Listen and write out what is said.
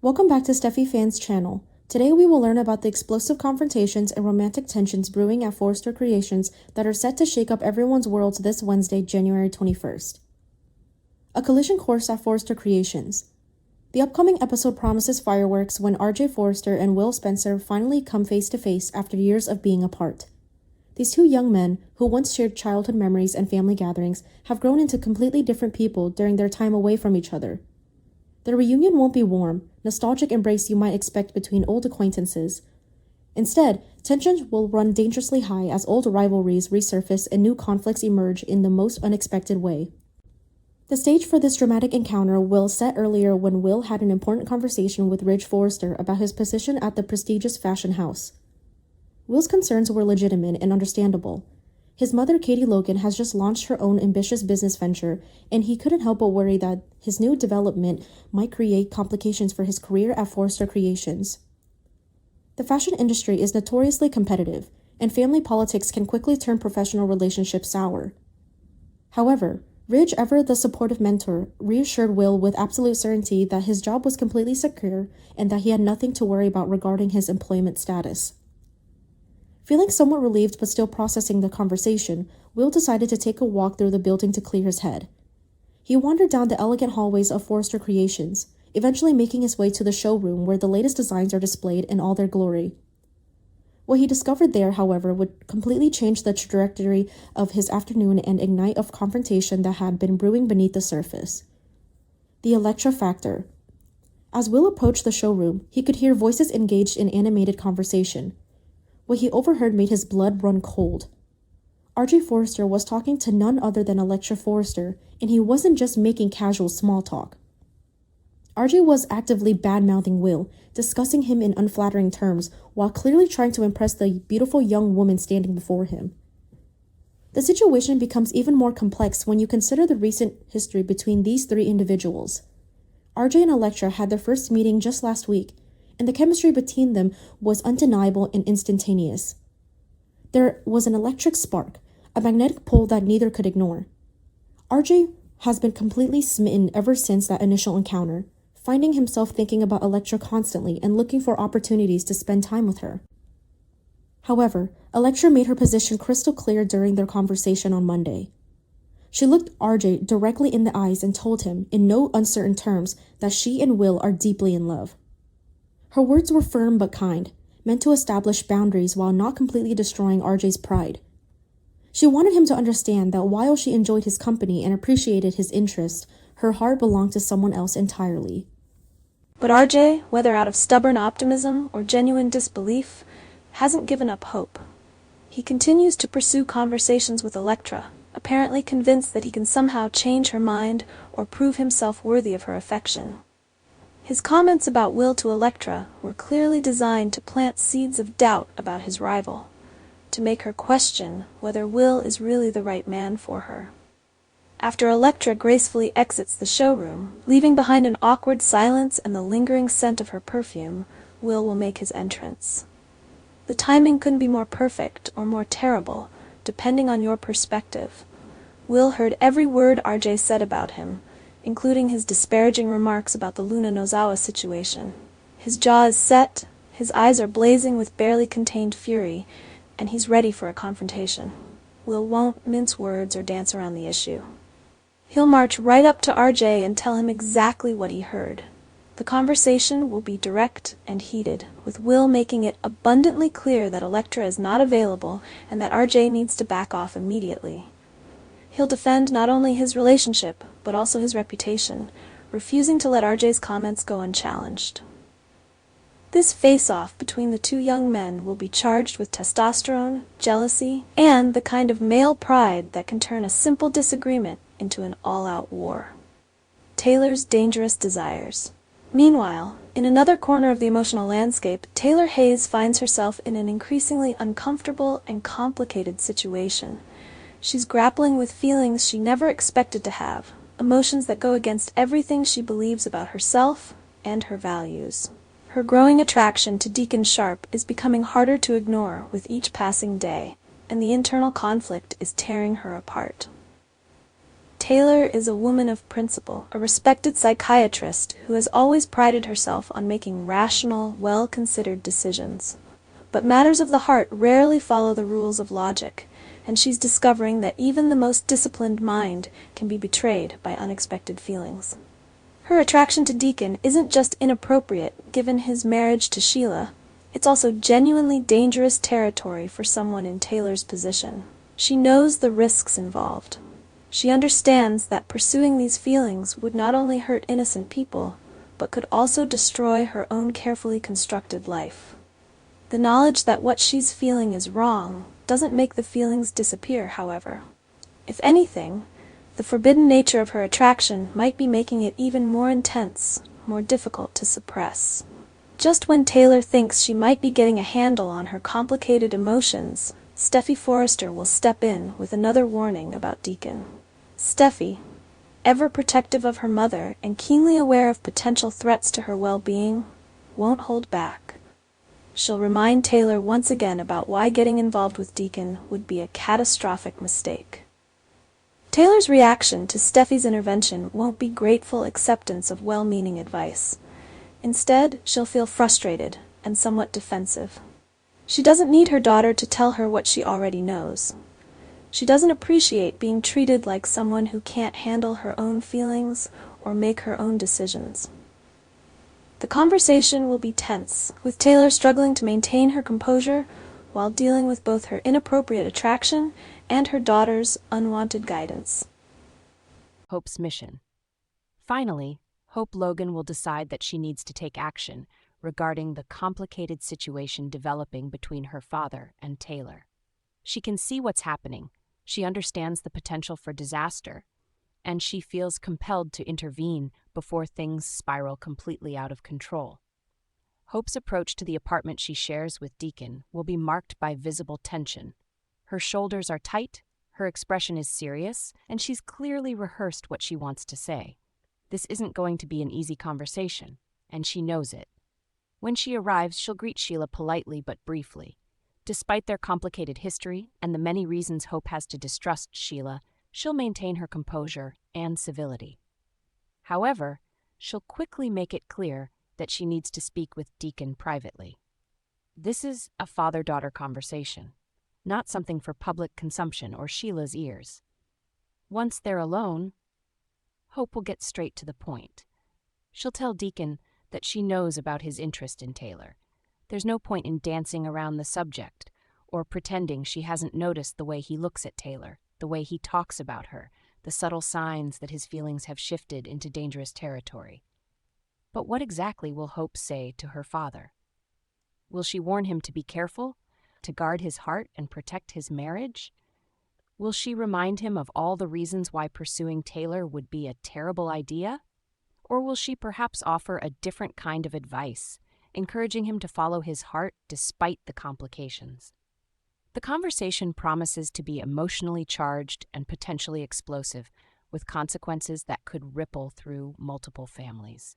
Welcome back to Steffi Fan's channel. Today we will learn about the explosive confrontations and romantic tensions brewing at Forrester Creations that are set to shake up everyone's worlds this Wednesday, January 21st. A collision course at Forrester Creations. The upcoming episode promises fireworks when RJ Forrester and Will Spencer finally come face to face after years of being apart. These two young men, who once shared childhood memories and family gatherings, have grown into completely different people during their time away from each other. Their reunion won't be warm, nostalgic embrace you might expect between old acquaintances. Instead, tensions will run dangerously high as old rivalries resurface and new conflicts emerge in the most unexpected way. The stage for this dramatic encounter will set earlier when Will had an important conversation with Ridge Forrester about his position at the prestigious fashion house. Will's concerns were legitimate and understandable. His mother, Katie Logan, has just launched her own ambitious business venture, and he couldn't help but worry that his new development might create complications for his career at Forrester Creations. The fashion industry is notoriously competitive, and family politics can quickly turn professional relationships sour. However, Ridge, ever the supportive mentor, reassured Will with absolute certainty that his job was completely secure and that he had nothing to worry about regarding his employment status. Feeling somewhat relieved but still processing the conversation, Will decided to take a walk through the building to clear his head. He wandered down the elegant hallways of Forrester Creations, eventually making his way to the showroom where the latest designs are displayed in all their glory. What he discovered there, however, would completely change the trajectory of his afternoon and ignite a confrontation that had been brewing beneath the surface. The Elektra factor. As Will approached the showroom, he could hear voices engaged in animated conversation. What he overheard made his blood run cold. RJ Forrester was talking to none other than Elektra Forrester, and he wasn't just making casual small talk. RJ was actively bad-mouthing Will, discussing him in unflattering terms, while clearly trying to impress the beautiful young woman standing before him. The situation becomes even more complex when you consider the recent history between these three individuals. RJ and Elektra had their first meeting just last week, and the chemistry between them was undeniable and instantaneous. There was an electric spark, a magnetic pull that neither could ignore. RJ has been completely smitten ever since that initial encounter, finding himself thinking about Elektra constantly and looking for opportunities to spend time with her. However, Elektra made her position crystal clear during their conversation on Monday. She looked RJ directly in the eyes and told him, in no uncertain terms, that she and Will are deeply in love. Her words were firm but kind, meant to establish boundaries while not completely destroying RJ's pride. She wanted him to understand that while she enjoyed his company and appreciated his interest, her heart belonged to someone else entirely. But RJ, whether out of stubborn optimism or genuine disbelief, hasn't given up hope. He continues to pursue conversations with Elektra, apparently convinced that he can somehow change her mind or prove himself worthy of her affection. His comments about Will to Elektra were clearly designed to plant seeds of doubt about his rival, to make her question whether Will is really the right man for her. After Elektra gracefully exits the showroom, leaving behind an awkward silence and the lingering scent of her perfume, Will make his entrance. The timing couldn't be more perfect or more terrible, depending on your perspective. Will heard every word RJ said about him, including his disparaging remarks about the Luna Nozawa situation. His jaw is set, his eyes are blazing with barely contained fury, and he's ready for a confrontation. Will won't mince words or dance around the issue. He'll march right up to RJ and tell him exactly what he heard. The conversation will be direct and heated, with Will making it abundantly clear that Elektra is not available and that RJ needs to back off immediately. He'll defend not only his relationship, but also his reputation, refusing to let RJ's comments go unchallenged. This face-off between the two young men will be charged with testosterone, jealousy, and the kind of male pride that can turn a simple disagreement into an all-out war. Taylor's dangerous desires. Meanwhile, in another corner of the emotional landscape, Taylor Hayes finds herself in an increasingly uncomfortable and complicated situation. She's grappling with feelings she never expected to have, emotions that go against everything she believes about herself and her values. Her growing attraction to Deacon Sharp is becoming harder to ignore with each passing day, and the internal conflict is tearing her apart. Taylor is a woman of principle, a respected psychiatrist who has always prided herself on making rational, well-considered decisions. But matters of the heart rarely follow the rules of logic, and she's discovering that even the most disciplined mind can be betrayed by unexpected feelings. Her attraction to Deacon isn't just inappropriate given his marriage to Sheila, it's also genuinely dangerous territory for someone in Taylor's position. She knows the risks involved. She understands that pursuing these feelings would not only hurt innocent people, but could also destroy her own carefully constructed life. The knowledge that what she's feeling is wrong doesn't make the feelings disappear, however. If anything, the forbidden nature of her attraction might be making it even more intense, more difficult to suppress. Just when Taylor thinks she might be getting a handle on her complicated emotions, Steffi Forrester will step in with another warning about Deacon. Steffi, ever protective of her mother and keenly aware of potential threats to her well-being, won't hold back. She'll remind Taylor once again about why getting involved with Deacon would be a catastrophic mistake. Taylor's reaction to Steffi's intervention won't be grateful acceptance of well-meaning advice. Instead, she'll feel frustrated and somewhat defensive. She doesn't need her daughter to tell her what she already knows. She doesn't appreciate being treated like someone who can't handle her own feelings or make her own decisions. The conversation will be tense, with Taylor struggling to maintain her composure while dealing with both her inappropriate attraction and her daughter's unwanted guidance. Hope's mission. Finally, Hope Logan will decide that she needs to take action regarding the complicated situation developing between her father and Taylor. She can see what's happening, she understands the potential for disaster, and she feels compelled to intervene before things spiral completely out of control. Hope's approach to the apartment she shares with Deacon will be marked by visible tension. Her shoulders are tight, her expression is serious, and she's clearly rehearsed what she wants to say. This isn't going to be an easy conversation, and she knows it. When she arrives, she'll greet Sheila politely but briefly. Despite their complicated history and the many reasons Hope has to distrust Sheila, she'll maintain her composure and civility. However, she'll quickly make it clear that she needs to speak with Deacon privately. This is a father-daughter conversation, not something for public consumption or Sheila's ears. Once they're alone, Hope will get straight to the point. She'll tell Deacon that she knows about his interest in Taylor. There's no point in dancing around the subject or pretending she hasn't noticed the way he looks at Taylor, the way he talks about her, the subtle signs that his feelings have shifted into dangerous territory. But what exactly will Hope say to her father? Will she warn him to be careful, to guard his heart and protect his marriage? Will she remind him of all the reasons why pursuing Taylor would be a terrible idea? Or will she perhaps offer a different kind of advice, encouraging him to follow his heart despite the complications? The conversation promises to be emotionally charged and potentially explosive, with consequences that could ripple through multiple families.